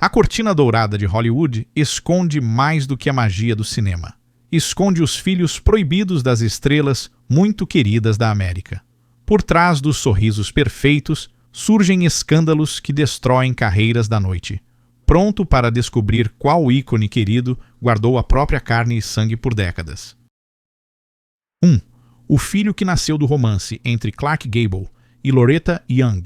A cortina dourada de Hollywood esconde mais do que a magia do cinema. Esconde os filhos proibidos das estrelas muito queridas da América. Por trás dos sorrisos perfeitos, surgem escândalos que destroem carreiras da noite. Pronto para descobrir qual ícone querido guardou a própria carne e sangue por décadas. 1. O filho que nasceu do romance entre Clark Gable e Loretta Young.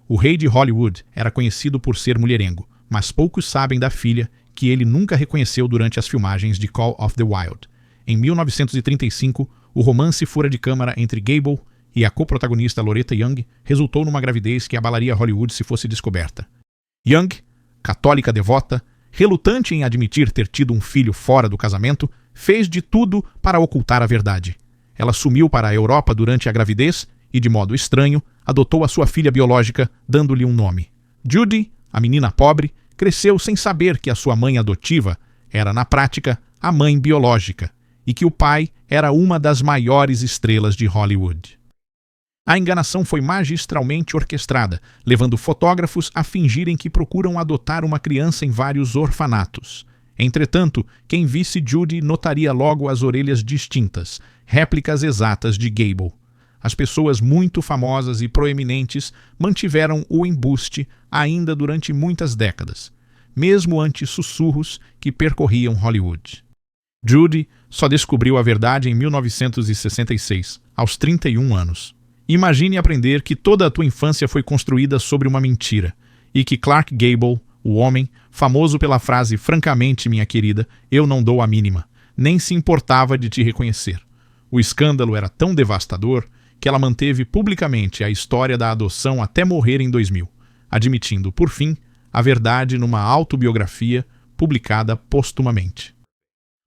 O rei de Hollywood era conhecido por ser mulherengo, mas poucos sabem da filha que ele nunca reconheceu durante as filmagens de Call of the Wild. Em 1935, o romance fora de câmara entre Gable e a coprotagonista Loretta Young resultou numa gravidez que abalaria Hollywood se fosse descoberta. Young, católica devota, relutante em admitir ter tido um filho fora do casamento, fez de tudo para ocultar a verdade. Ela sumiu para a Europa durante a gravidez e, de modo estranho, adotou a sua filha biológica, dando-lhe um nome. Judy, a menina pobre, cresceu sem saber que a sua mãe adotiva era, na prática, a mãe biológica e que o pai era uma das maiores estrelas de Hollywood. A enganação foi magistralmente orquestrada, levando fotógrafos a fingirem que procuram adotar uma criança em vários orfanatos. Entretanto, quem visse Judy notaria logo as orelhas distintas, réplicas exatas de Gable. As pessoas muito famosas e proeminentes mantiveram o embuste ainda durante muitas décadas, mesmo ante sussurros que percorriam Hollywood. Judy só descobriu a verdade em 1966, aos 31 anos. Imagine aprender que toda a tua infância foi construída sobre uma mentira, e que Clark Gable, o homem, famoso pela frase "francamente, minha querida, eu não dou a mínima", nem se importava de te reconhecer. O escândalo era tão devastador que ela manteve publicamente a história da adoção até morrer em 2000, admitindo, por fim, a verdade numa autobiografia publicada postumamente.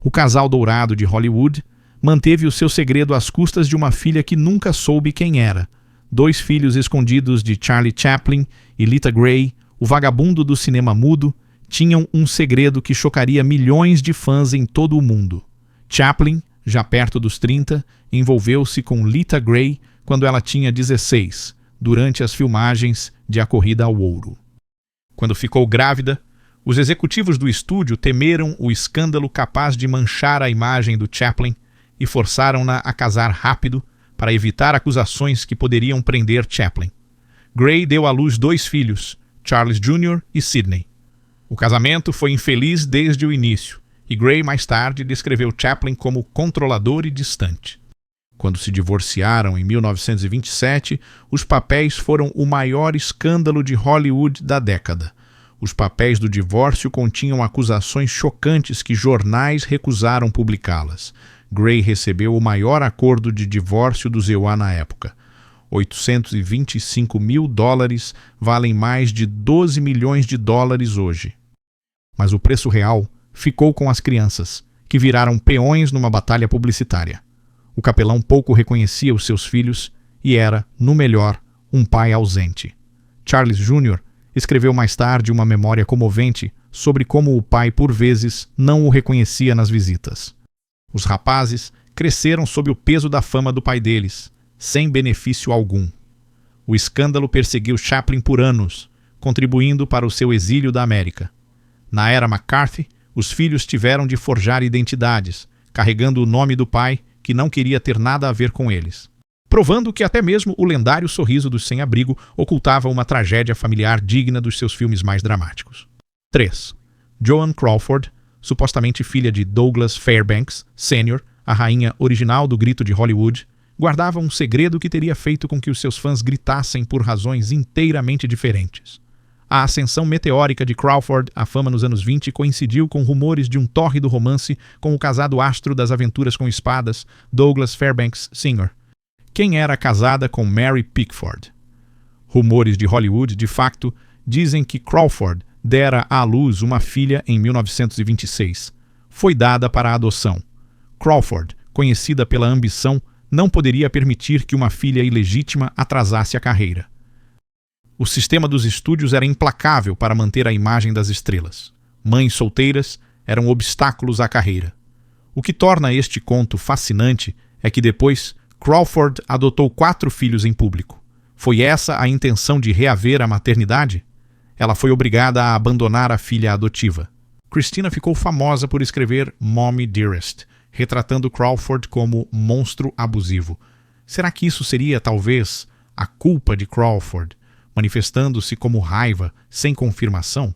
O casal dourado de Hollywood manteve o seu segredo às custas de uma filha que nunca soube quem era. 2 filhos escondidos de Charlie Chaplin e Lita Grey, o vagabundo do cinema mudo, tinham um segredo que chocaria milhões de fãs em todo o mundo. Chaplin, já perto dos 30, envolveu-se com Lita Grey quando ela tinha 16, durante as filmagens de A Corrida ao Ouro. Quando ficou grávida, os executivos do estúdio temeram o escândalo capaz de manchar a imagem do Chaplin e forçaram-na a casar rápido para evitar acusações que poderiam prender Chaplin. Grey deu à luz 2 filhos, Charles Jr. e Sidney. O casamento foi infeliz desde o início, e Grey mais tarde descreveu Chaplin como controlador e distante. Quando se divorciaram em 1927, os papéis foram o maior escândalo de Hollywood da década. Os papéis do divórcio continham acusações chocantes que jornais recusaram publicá-las. Grey recebeu o maior acordo de divórcio do EUA na época. $825 mil valem mais de 12 milhões de dólares hoje. Mas o preço real ficou com as crianças, que viraram peões numa batalha publicitária. O capelão pouco reconhecia os seus filhos e era, no melhor, um pai ausente. Charles Jr. escreveu mais tarde uma memória comovente sobre como o pai, por vezes, não o reconhecia nas visitas. Os rapazes cresceram sob o peso da fama do pai deles, sem benefício algum. O escândalo perseguiu Chaplin por anos, contribuindo para o seu exílio da América. Na era McCarthy, os filhos tiveram de forjar identidades, carregando o nome do pai, que não queria ter nada a ver com eles, provando que até mesmo o lendário sorriso dos sem-abrigo ocultava uma tragédia familiar digna dos seus filmes mais dramáticos. 3. Joan Crawford, supostamente filha de Douglas Fairbanks, Sr., a rainha original do grito de Hollywood, guardava um segredo que teria feito com que os seus fãs gritassem por razões inteiramente diferentes. A ascensão meteórica de Crawford à fama nos anos 20 coincidiu com rumores de um tórrido romance com o casado astro das aventuras com espadas, Douglas Fairbanks Sr., quem era casada com Mary Pickford. Rumores de Hollywood, de facto, dizem que Crawford dera à luz uma filha em 1926. Foi dada para a adoção. Crawford, conhecida pela ambição, não poderia permitir que uma filha ilegítima atrasasse a carreira. O sistema dos estúdios era implacável para manter a imagem das estrelas. Mães solteiras eram obstáculos à carreira. O que torna este conto fascinante é que depois Crawford adotou 4 filhos em público. Foi essa a intenção de reaver a maternidade? ela foi obrigada a abandonar a filha adotiva. Christina ficou famosa por escrever Mommy Dearest, retratando Crawford como monstro abusivo. Será que isso seria, talvez, a culpa de Crawford, manifestando-se como raiva, sem confirmação?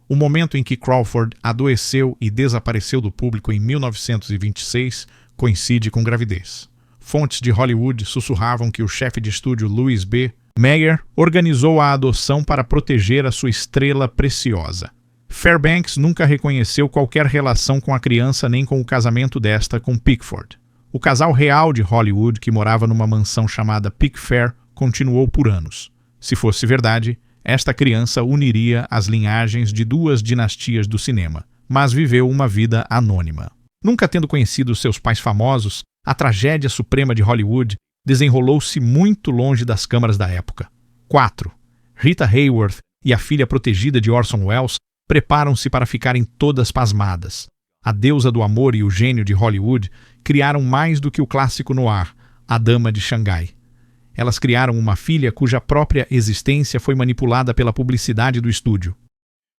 O momento em que Crawford adoeceu e desapareceu do público em 1926 coincide com gravidez. Fontes de Hollywood sussurravam que o chefe de estúdio Louis B. Mayer organizou a adoção para proteger a sua estrela preciosa. Fairbanks nunca reconheceu qualquer relação com a criança nem com o casamento desta com Pickford. O casal real de Hollywood, que morava numa mansão chamada Pickfair, continuou por anos. Se fosse verdade, esta criança uniria as linhagens de duas dinastias do cinema, mas viveu uma vida anônima. Nunca tendo conhecido seus pais famosos, a tragédia suprema de Hollywood desenrolou-se muito longe das câmaras da época. 4. Rita Hayworth e a filha protegida de Orson Welles preparam-se para ficarem todas pasmadas. A deusa do amor e o gênio de Hollywood criaram mais do que o clássico noir, a Dama de Xangai. Elas criaram uma filha cuja própria existência foi manipulada pela publicidade do estúdio.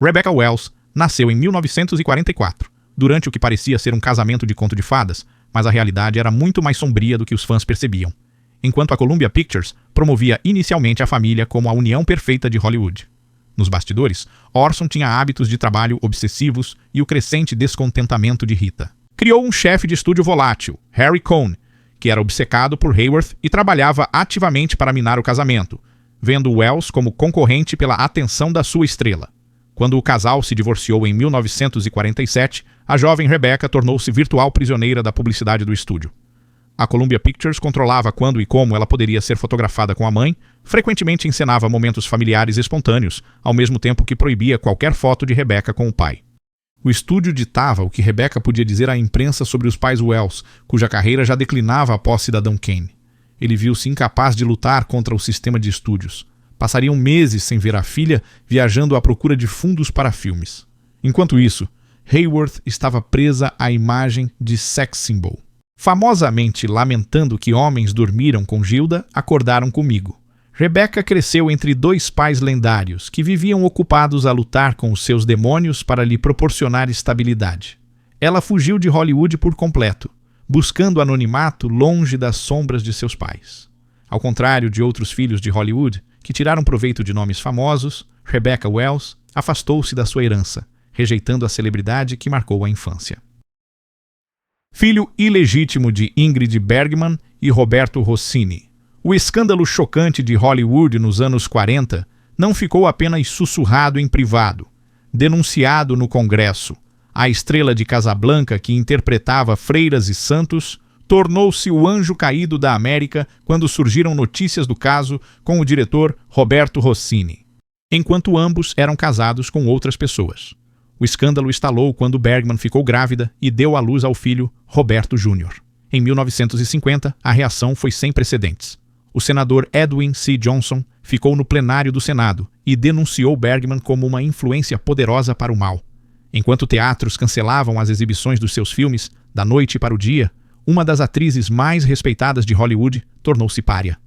Rebecca Wells nasceu em 1944, durante o que parecia ser um casamento de conto de fadas, mas a realidade era muito mais sombria do que os fãs percebiam, enquanto a Columbia Pictures promovia inicialmente a família como a união perfeita de Hollywood. Nos bastidores, Orson tinha hábitos de trabalho obsessivos e o crescente descontentamento de Rita. Criou um chefe de estúdio volátil, Harry Cohn, que era obcecado por Hayworth e trabalhava ativamente para minar o casamento, vendo Wells como concorrente pela atenção da sua estrela. Quando o casal se divorciou em 1947, a jovem Rebecca tornou-se virtual prisioneira da publicidade do estúdio. A Columbia Pictures controlava quando e como ela poderia ser fotografada com a mãe, frequentemente encenava momentos familiares espontâneos, ao mesmo tempo que proibia qualquer foto de Rebecca com o pai. O estúdio ditava o que Rebecca podia dizer à imprensa sobre os pais Wells, cuja carreira já declinava após Cidadão Kane. Ele viu-se incapaz de lutar contra o sistema de estúdios. Passariam meses sem ver a filha, viajando à procura de fundos para filmes. Enquanto isso, Hayworth estava presa à imagem de sex symbol. Famosamente lamentando que homens dormiram com Gilda, acordaram comigo. Rebecca cresceu entre dois pais lendários que viviam ocupados a lutar com os seus demônios para lhe proporcionar estabilidade. Ela fugiu de Hollywood por completo, buscando anonimato longe das sombras de seus pais. Ao contrário de outros filhos de Hollywood, que tiraram proveito de nomes famosos, Rebecca Wells afastou-se da sua herança, rejeitando a celebridade que marcou a infância. Filho ilegítimo de Ingrid Bergman e Roberto Rossini. O escândalo chocante de Hollywood nos anos 40 não ficou apenas sussurrado em privado. Denunciado no Congresso, a estrela de Casablanca que interpretava freiras e santos tornou-se o anjo caído da América quando surgiram notícias do caso com o diretor Roberto Rossini, enquanto ambos eram casados com outras pessoas. O escândalo estalou quando Bergman ficou grávida e deu à luz ao filho Roberto Jr. Em 1950, a reação foi sem precedentes. O senador Edwin C. Johnson ficou no plenário do Senado e denunciou Bergman como uma influência poderosa para o mal. Enquanto teatros cancelavam as exibições dos seus filmes, da noite para o dia, uma das atrizes mais respeitadas de Hollywood tornou-se pária.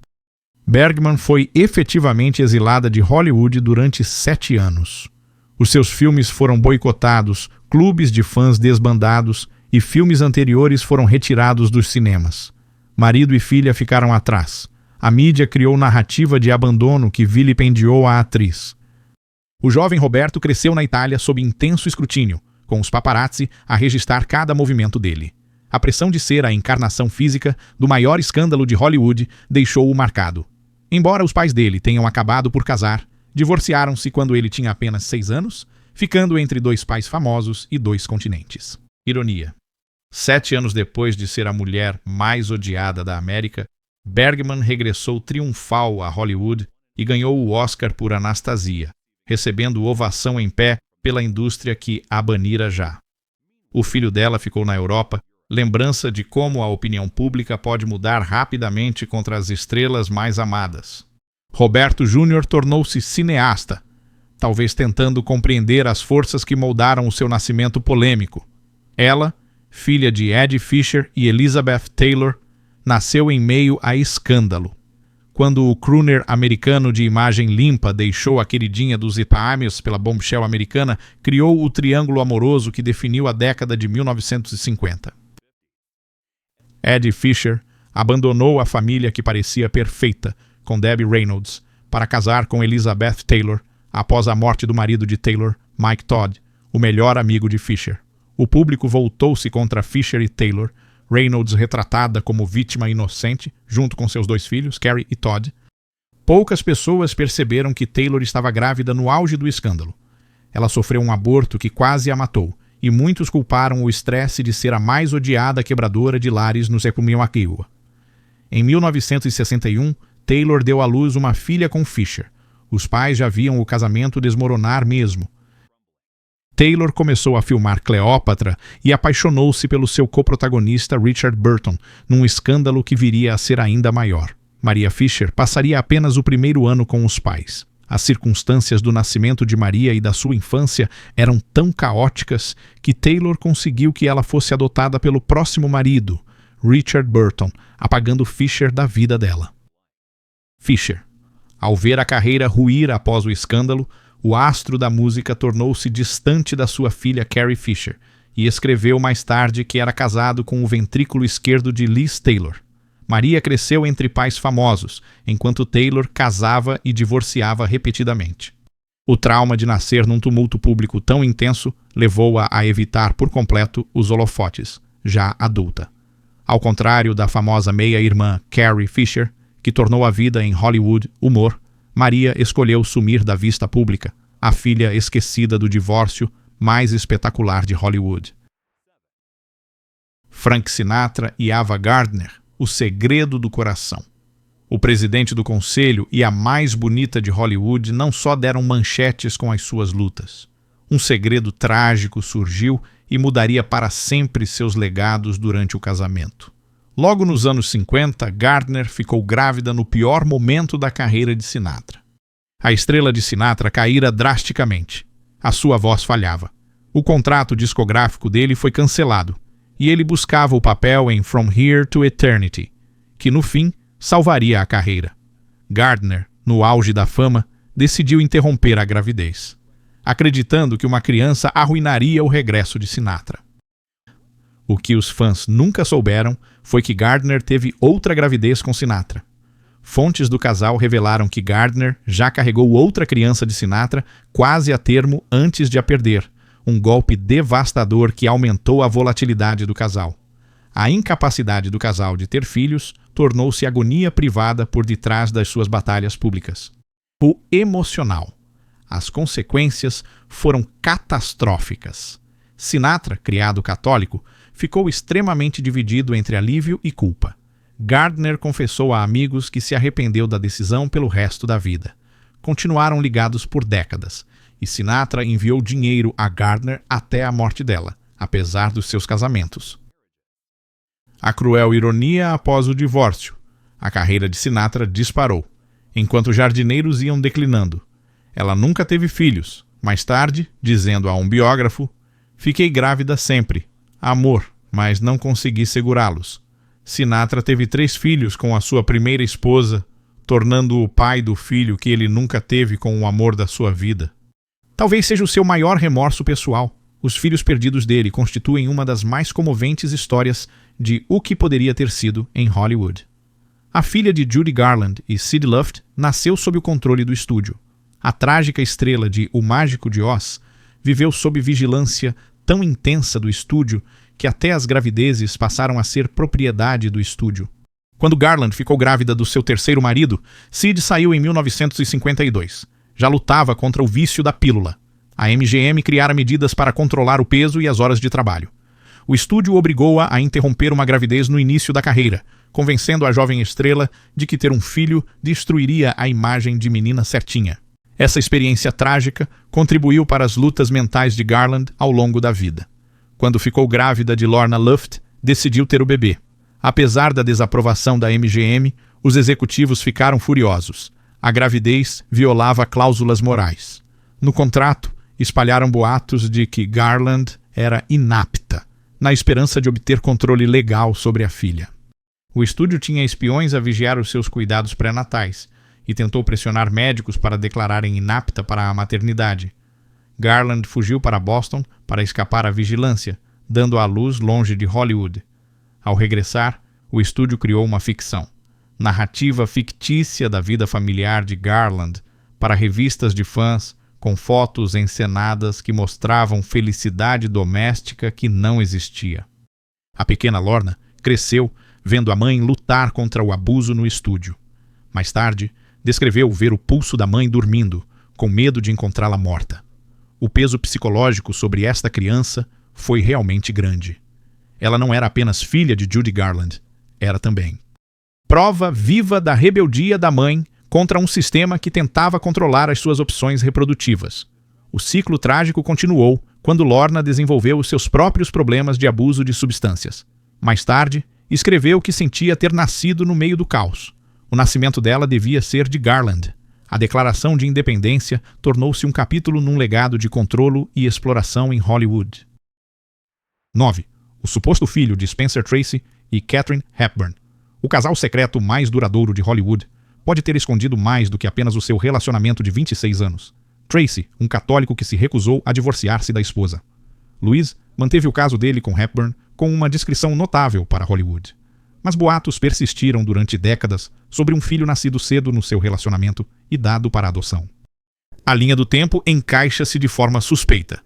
Bergman foi efetivamente exilada de Hollywood durante 7 anos. Os seus filmes foram boicotados, clubes de fãs desbandados e filmes anteriores foram retirados dos cinemas. Marido e filha ficaram atrás. A mídia criou narrativa de abandono que vilipendiou a atriz. O jovem Roberto cresceu na Itália sob intenso escrutínio, com os paparazzi a registrar cada movimento dele. A pressão de ser a encarnação física do maior escândalo de Hollywood deixou-o marcado. Embora os pais dele tenham acabado por casar, divorciaram-se quando ele tinha apenas 6 anos, ficando entre 2 pais famosos e 2 continentes. Ironia. 7 anos depois de ser a mulher mais odiada da América, Bergman regressou triunfal a Hollywood e ganhou o Oscar por Anastasia, recebendo ovação em pé pela indústria que a banira já. O filho dela ficou na Europa, lembrança de como a opinião pública pode mudar rapidamente contra as estrelas mais amadas. Roberto Jr. tornou-se cineasta, talvez tentando compreender as forças que moldaram o seu nascimento polêmico. Ela, filha de Eddie Fisher e Elizabeth Taylor, nasceu em meio a escândalo. quando o crooner americano de imagem limpa deixou a queridinha dos Ipaamios pela bombshell americana, criou o triângulo amoroso que definiu a década de 1950. Eddie Fisher abandonou a família que parecia perfeita, com Debbie Reynolds, para casar com Elizabeth Taylor, após a morte do marido de Taylor, Mike Todd, o melhor amigo de Fisher. O público voltou-se contra Fisher e Taylor, Reynolds retratada como vítima inocente, junto com seus 2 filhos, Carrie e Todd. Poucas pessoas perceberam que Taylor estava grávida no auge do escândalo. Ela sofreu um aborto que quase a matou, e muitos culparam o estresse de ser a mais odiada quebradora de lares no Secumiwakaiua. Em 1961, Taylor deu à luz uma filha com Fisher. Os pais já viam o casamento desmoronar mesmo. Taylor começou a filmar Cleópatra e apaixonou-se pelo seu coprotagonista Richard Burton, num escândalo que viria a ser ainda maior. Maria Fisher passaria apenas o primeiro ano com os pais. As circunstâncias do nascimento de Maria e da sua infância eram tão caóticas que Taylor conseguiu que ela fosse adotada pelo próximo marido, Richard Burton, apagando Fisher da vida dela. Fisher, ao ver a carreira ruir após o escândalo, o astro da música tornou-se distante da sua filha Carrie Fisher e escreveu mais tarde que era casado com o ventrículo esquerdo de Liz Taylor. Maria cresceu entre pais famosos, enquanto Taylor casava e divorciava repetidamente. O trauma de nascer num tumulto público tão intenso levou-a a evitar por completo os holofotes, já adulta. Ao contrário da famosa meia-irmã Carrie Fisher, que tornou a vida em Hollywood humor, Maria escolheu sumir da vista pública, a filha esquecida do divórcio mais espetacular de Hollywood. Frank Sinatra e Ava Gardner, o segredo do coração. O presidente do conselho e a mais bonita de Hollywood não só deram manchetes com as suas lutas. Um segredo trágico surgiu e mudaria para sempre seus legados durante o casamento. Logo nos anos 50, Gardner ficou grávida no pior momento da carreira de Sinatra. A estrela de Sinatra caíra drasticamente. A sua voz falhava. O contrato discográfico dele foi cancelado, e ele buscava o papel em From Here to Eternity, que no fim salvaria a carreira. Gardner, no auge da fama, decidiu interromper a gravidez, acreditando que uma criança arruinaria o regresso de Sinatra. O que os fãs nunca souberam foi que Gardner teve outra gravidez com Sinatra. Fontes do casal revelaram que Gardner já carregou outra criança de Sinatra quase a termo antes de a perder, um golpe devastador que aumentou a volatilidade do casal. A incapacidade do casal de ter filhos tornou-se agonia privada por detrás das suas batalhas públicas. O emocional. As consequências foram catastróficas. Sinatra, criado católico, ficou extremamente dividido entre alívio e culpa. Gardner confessou a amigos que se arrependeu da decisão pelo resto da vida. Continuaram ligados por décadas, e Sinatra enviou dinheiro a Gardner até a morte dela, apesar dos seus casamentos. A cruel ironia após o divórcio. A carreira de Sinatra disparou, enquanto jardineiros iam declinando. Ela nunca teve filhos. Mais tarde, dizendo a um biógrafo, "Fiquei grávida sempre. Amor, mas não consegui segurá-los." Sinatra teve 3 filhos com a sua primeira esposa, tornando-o o pai do filho que ele nunca teve com o amor da sua vida. Talvez seja o seu maior remorso pessoal. Os filhos perdidos dele constituem uma das mais comoventes histórias de o que poderia ter sido em Hollywood. A filha de Judy Garland e Sid Luft nasceu sob o controle do estúdio. A trágica estrela de O Mágico de Oz viveu sob vigilância tão intensa do estúdio que até as gravidezes passaram a ser propriedade do estúdio. Quando Garland ficou grávida do seu terceiro marido, Sid saiu em 1952. Já lutava contra o vício da pílula. A MGM criara medidas para controlar o peso e as horas de trabalho. O estúdio obrigou-a a interromper uma gravidez no início da carreira, convencendo a jovem estrela de que ter um filho destruiria a imagem de menina certinha. Essa experiência trágica contribuiu para as lutas mentais de Garland ao longo da vida. Quando ficou grávida de Lorna Luft, decidiu ter o bebê. Apesar da desaprovação da MGM, os executivos ficaram furiosos. A gravidez violava cláusulas morais. No contrato, espalharam boatos de que Garland era inapta, na esperança de obter controle legal sobre a filha. O estúdio tinha espiões a vigiar os seus cuidados pré-natais e tentou pressionar médicos para declararem inapta para a maternidade. Garland fugiu para Boston para escapar à vigilância, dando à luz longe de Hollywood. Ao regressar, o estúdio criou uma ficção, narrativa fictícia da vida familiar de Garland, para revistas de fãs, com fotos encenadas que mostravam felicidade doméstica que não existia. A pequena Lorna cresceu vendo a mãe lutar contra o abuso no estúdio. Mais tarde, descreveu ver o pulso da mãe dormindo, com medo de encontrá-la morta. O peso psicológico sobre esta criança foi realmente grande. Ela não era apenas filha de Judy Garland, era também prova viva da rebeldia da mãe contra um sistema que tentava controlar as suas opções reprodutivas. O ciclo trágico continuou quando Lorna desenvolveu os seus próprios problemas de abuso de substâncias. Mais tarde, escreveu que sentia ter nascido no meio do caos. O nascimento dela devia ser de Garland. A Declaração de Independência tornou-se um capítulo num legado de controlo e exploração em Hollywood. 9. O suposto filho de Spencer Tracy e Katharine Hepburn. O casal secreto mais duradouro de Hollywood pode ter escondido mais do que apenas o seu relacionamento de 26 anos. Tracy, um católico que se recusou a divorciar-se da esposa. Louise manteve o caso dele com Hepburn com uma discrição notável para Hollywood. Mas boatos persistiram durante décadas sobre um filho nascido cedo no seu relacionamento e dado para adoção. A linha do tempo encaixa-se de forma suspeita.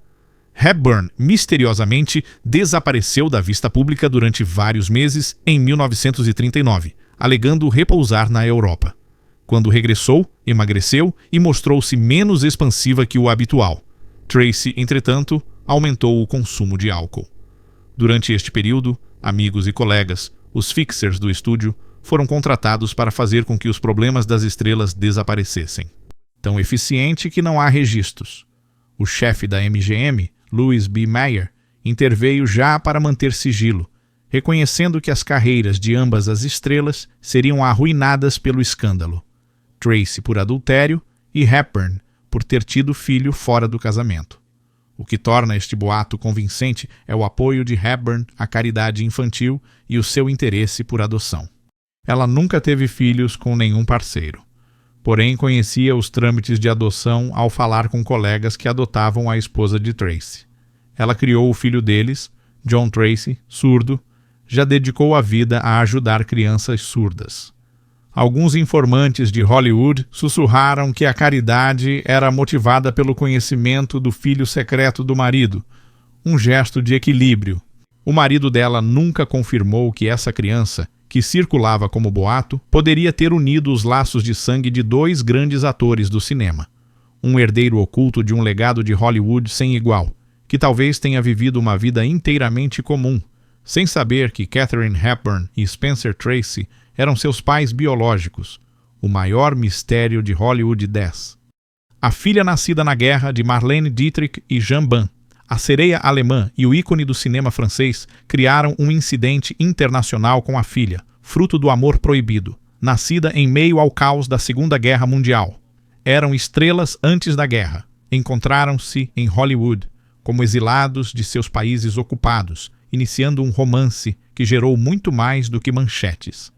Hepburn misteriosamente desapareceu da vista pública durante vários meses em 1939, alegando repousar na Europa. Quando regressou, emagreceu e mostrou-se menos expansiva que o habitual. Tracy, entretanto, aumentou o consumo de álcool. Durante este período, amigos e colegas, os fixers do estúdio, foram contratados para fazer com que os problemas das estrelas desaparecessem. Tão eficiente que não há registros. O chefe da MGM, Louis B. Mayer, interveio já para manter sigilo, reconhecendo que as carreiras de ambas as estrelas seriam arruinadas pelo escândalo. Tracy por adultério e Hepburn por ter tido filho fora do casamento. O que torna este boato convincente é o apoio de Hepburn à caridade infantil e o seu interesse por adoção. Ela nunca teve filhos com nenhum parceiro. Porém, conhecia os trâmites de adoção ao falar com colegas que adotavam a esposa de Tracy. Ela criou o filho deles, John Tracy, surdo, já dedicou a vida a ajudar crianças surdas. Alguns informantes de Hollywood sussurraram que a caridade era motivada pelo conhecimento do filho secreto do marido, um gesto de equilíbrio. O marido dela nunca confirmou que essa criança, que circulava como boato, poderia ter unido os laços de sangue de dois grandes atores do cinema. Um herdeiro oculto de um legado de Hollywood sem igual, que talvez tenha vivido uma vida inteiramente comum, sem saber que Katharine Hepburn e Spencer Tracy eram seus pais biológicos, o maior mistério de Hollywood 10. A filha nascida na guerra de Marlene Dietrich e Jean Ban, a sereia alemã e o ícone do cinema francês, criaram um incidente internacional com a filha, fruto do amor proibido, nascida em meio ao caos da Segunda Guerra Mundial. Eram estrelas antes da guerra. Encontraram-se em Hollywood, como exilados de seus países ocupados, iniciando um romance que gerou muito mais do que manchetes.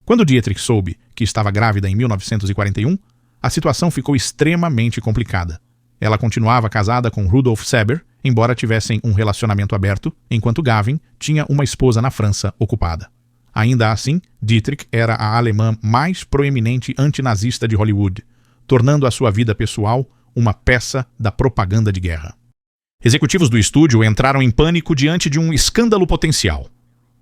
Quando Dietrich soube que estava grávida em 1941, a situação ficou extremamente complicada. Ela continuava casada com Rudolf Seber, embora tivessem um relacionamento aberto, enquanto Gavin tinha uma esposa na França ocupada. Ainda assim, Dietrich era a alemã mais proeminente antinazista de Hollywood, tornando a sua vida pessoal uma peça da propaganda de guerra. Executivos do estúdio entraram em pânico diante de um escândalo potencial.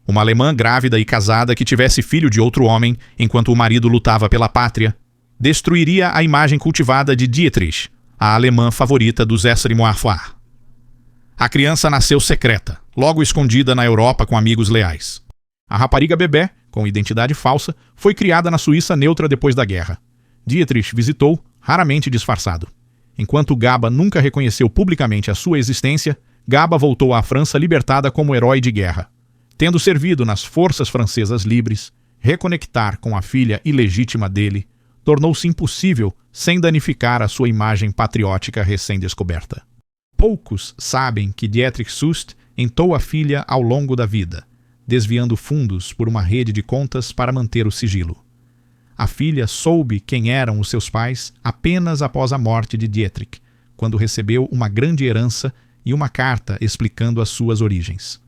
Uma alemã grávida e casada que tivesse filho de outro homem, enquanto o marido lutava pela pátria, destruiria a imagem cultivada de Dietrich, a alemã favorita dos Esrimoafoar. A criança nasceu secreta, logo escondida na Europa com amigos leais. A rapariga bebê, com identidade falsa, foi criada na Suíça neutra depois da guerra. Dietrich visitou, raramente disfarçado. Enquanto Gaba nunca reconheceu publicamente a sua existência, Gaba voltou à França libertada como herói de guerra. Tendo servido nas forças francesas livres, reconectar com a filha ilegítima dele tornou-se impossível sem danificar a sua imagem patriótica recém-descoberta. Poucos sabem que Dietrich Sust entou a filha ao longo da vida, desviando fundos por uma rede de contas para manter o sigilo. A filha soube quem eram os seus pais apenas após a morte de Dietrich, quando recebeu uma grande herança e uma carta explicando as suas origens.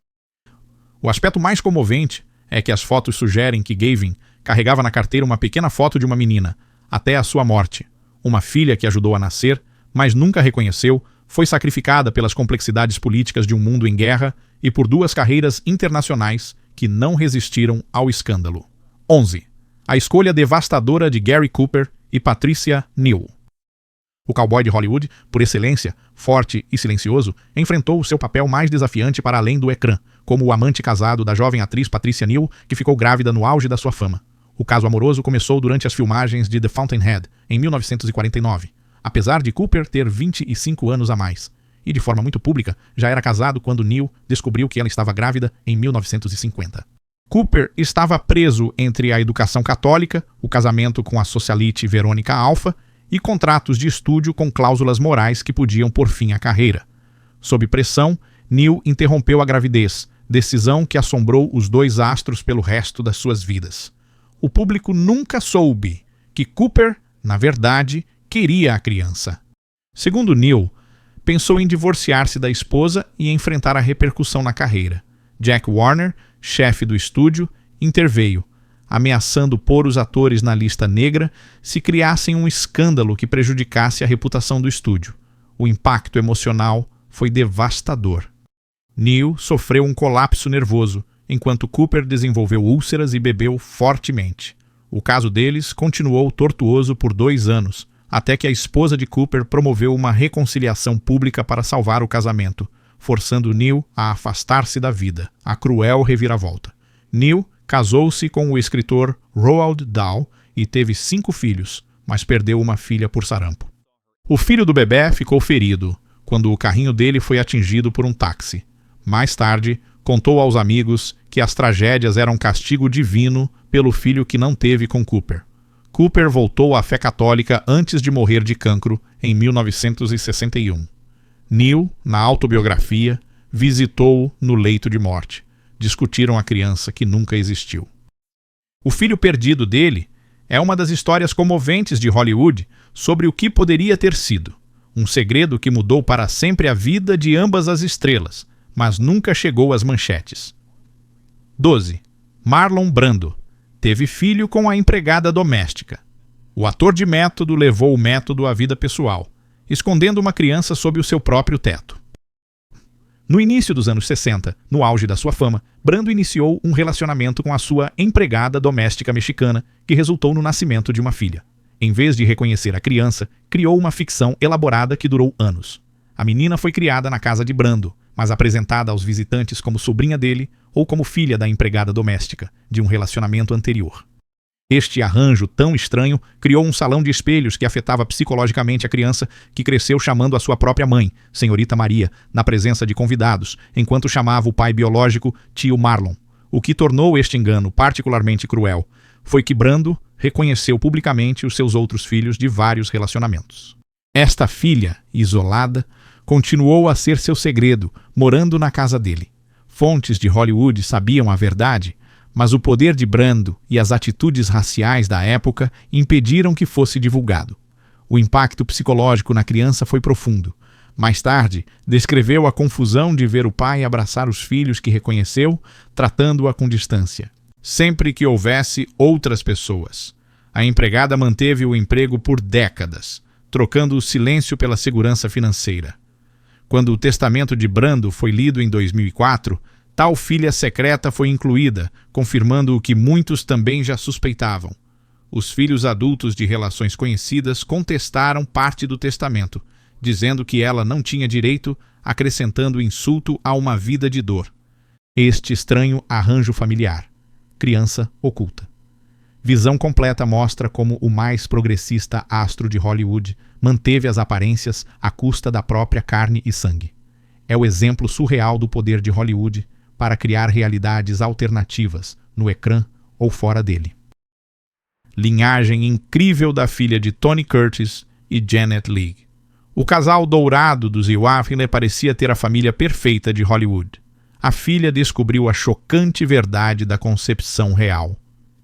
O aspecto mais comovente é que as fotos sugerem que Gavin carregava na carteira uma pequena foto de uma menina, até a sua morte. Uma filha que ajudou a nascer, mas nunca reconheceu, foi sacrificada pelas complexidades políticas de um mundo em guerra e por duas carreiras internacionais que não resistiram ao escândalo. 11. A escolha devastadora de Gary Cooper e Patricia Neal. O cowboy de Hollywood, por excelência, forte e silencioso, enfrentou o seu papel mais desafiante para além do ecrã, como o amante casado da jovem atriz Patricia Neal, que ficou grávida no auge da sua fama. O caso amoroso começou durante as filmagens de The Fountainhead, em 1949. Apesar de Cooper ter 25 anos a mais, e de forma muito pública, já era casado quando Neal descobriu que ela estava grávida em 1950. Cooper estava preso entre a educação católica, o casamento com a socialite Verônica Alfa e contratos de estúdio com cláusulas morais que podiam pôr fim à carreira. Sob pressão, Neal interrompeu a gravidez, decisão que assombrou os dois astros pelo resto das suas vidas. O público nunca soube que Cooper, na verdade, queria a criança. Segundo Neal, pensou em divorciar-se da esposa e enfrentar a repercussão na carreira. Jack Warner, chefe do estúdio, interveio, ameaçando pôr os atores na lista negra se criassem um escândalo que prejudicasse a reputação do estúdio. O impacto emocional foi devastador. Neal sofreu um colapso nervoso, enquanto Cooper desenvolveu úlceras e bebeu fortemente. O caso deles continuou tortuoso por 2 anos, até que a esposa de Cooper promoveu uma reconciliação pública para salvar o casamento, forçando Neal a afastar-se da vida, a cruel reviravolta. Neal casou-se com o escritor Roald Dahl e teve 5 filhos, mas perdeu uma filha por sarampo. O filho do bebê ficou ferido quando o carrinho dele foi atingido por um táxi. Mais tarde, contou aos amigos que as tragédias eram castigo divino pelo filho que não teve com Cooper. Cooper voltou à fé católica antes de morrer de cancro em 1961. Neal, na autobiografia, visitou-o no leito de morte. Discutiram a criança que nunca existiu. O filho perdido dele é uma das histórias comoventes de Hollywood sobre o que poderia ter sido. Um segredo que mudou para sempre a vida de ambas as estrelas, mas nunca chegou às manchetes. 12. Marlon Brando teve filho com a empregada doméstica. O ator de método levou o método à vida pessoal, escondendo uma criança sob o seu próprio teto. No início dos anos 60, no auge da sua fama, Brando iniciou um relacionamento com a sua empregada doméstica mexicana, que resultou no nascimento de uma filha. Em vez de reconhecer a criança, criou uma ficção elaborada que durou anos. A menina foi criada na casa de Brando, mas apresentada aos visitantes como sobrinha dele ou como filha da empregada doméstica, de um relacionamento anterior. Este arranjo tão estranho criou um salão de espelhos que afetava psicologicamente a criança, que cresceu chamando a sua própria mãe, Senhorita Maria, na presença de convidados, enquanto chamava o pai biológico Tio Marlon. O que tornou este engano particularmente cruel foi que Brando reconheceu publicamente os seus outros filhos de vários relacionamentos. Esta filha, isolada, continuou a ser seu segredo, morando na casa dele. Fontes de Hollywood sabiam a verdade, mas o poder de Brando e as atitudes raciais da época impediram que fosse divulgado. O impacto psicológico na criança foi profundo. Mais tarde, descreveu a confusão de ver o pai abraçar os filhos que reconheceu, tratando-a com distância. Sempre que houvesse outras pessoas. A empregada manteve o emprego por décadas, trocando o silêncio pela segurança financeira. Quando o testamento de Brando foi lido em 2004, tal filha secreta foi incluída, confirmando o que muitos também já suspeitavam. Os filhos adultos de relações conhecidas contestaram parte do testamento, dizendo que ela não tinha direito, acrescentando insulto a uma vida de dor. Este estranho arranjo familiar. Criança oculta. Visão completa mostra como o mais progressista astro de Hollywood manteve as aparências à custa da própria carne e sangue. É o exemplo surreal do poder de Hollywood para criar realidades alternativas no ecrã ou fora dele. Linhagem incrível da filha de Tony Curtis e Janet Leigh. O casal dourado dos Iwafile parecia ter a família perfeita de Hollywood. a filha descobriu a chocante verdade da concepção real.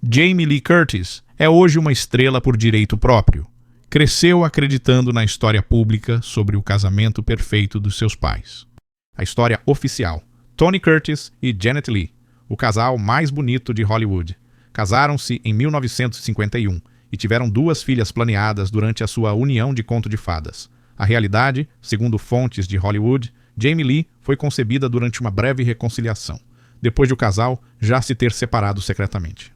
Jamie Lee Curtis é hoje uma estrela por direito próprio. Cresceu acreditando na história pública sobre o casamento perfeito dos seus pais. A história oficial: Tony Curtis e Janet Leigh, o casal mais bonito de Hollywood. Casaram-se em 1951 e tiveram 2 filhas planeadas durante a sua união de conto de fadas. A realidade, segundo fontes de Hollywood, Jamie Lee foi concebida durante uma breve reconciliação, depois de o casal já se ter separado secretamente.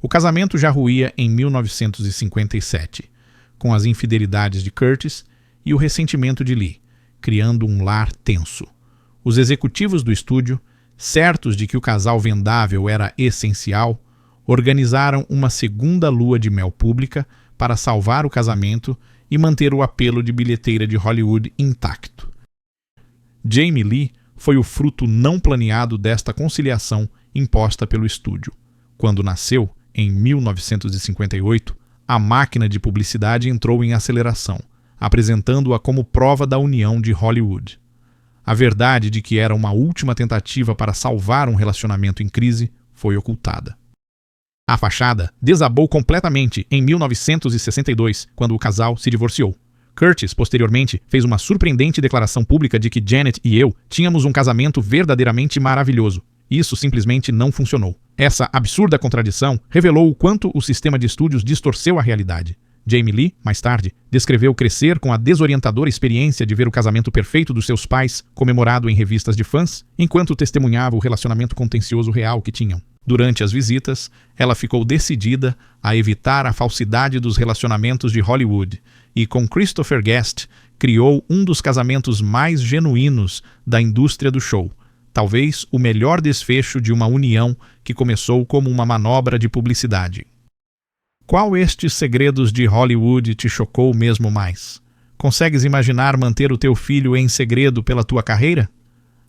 O casamento já ruía em 1957, com as infidelidades de Curtis e o ressentimento de Lee, criando um lar tenso. Os executivos do estúdio, certos de que o casal vendável era essencial, organizaram uma segunda lua de mel pública para salvar o casamento e manter o apelo de bilheteira de Hollywood intacto. Jamie Lee foi o fruto não planeado desta conciliação imposta pelo estúdio. Quando nasceu, em 1958, a máquina de publicidade entrou em aceleração, apresentando-a como prova da união de Hollywood. A verdade de que era uma última tentativa para salvar um relacionamento em crise foi ocultada. A fachada desabou completamente em 1962, quando o casal se divorciou. Curtis, posteriormente, fez uma surpreendente declaração pública de que Janet e eu tínhamos um casamento verdadeiramente maravilhoso. Isso simplesmente não funcionou. Essa absurda contradição revelou o quanto o sistema de estúdios distorceu a realidade. Jamie Lee, mais tarde, descreveu crescer com a desorientadora experiência de ver o casamento perfeito dos seus pais comemorado em revistas de fãs, enquanto testemunhava o relacionamento contencioso real que tinham. Durante as visitas, ela ficou decidida a evitar a falsidade dos relacionamentos de Hollywood e, com Christopher Guest, criou um dos casamentos mais genuínos da indústria do show, talvez o melhor desfecho de uma união que começou como uma manobra de publicidade. Qual estes segredos de Hollywood te chocou mesmo mais? Consegues imaginar manter o teu filho em segredo pela tua carreira?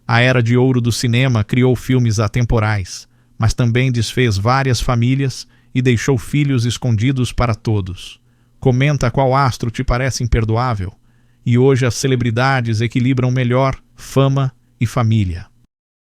A era de ouro do cinema criou filmes atemporais, mas também desfez várias famílias e deixou filhos escondidos para todos. Comenta qual astro te parece imperdoável. E hoje as celebridades equilibram melhor fama e família.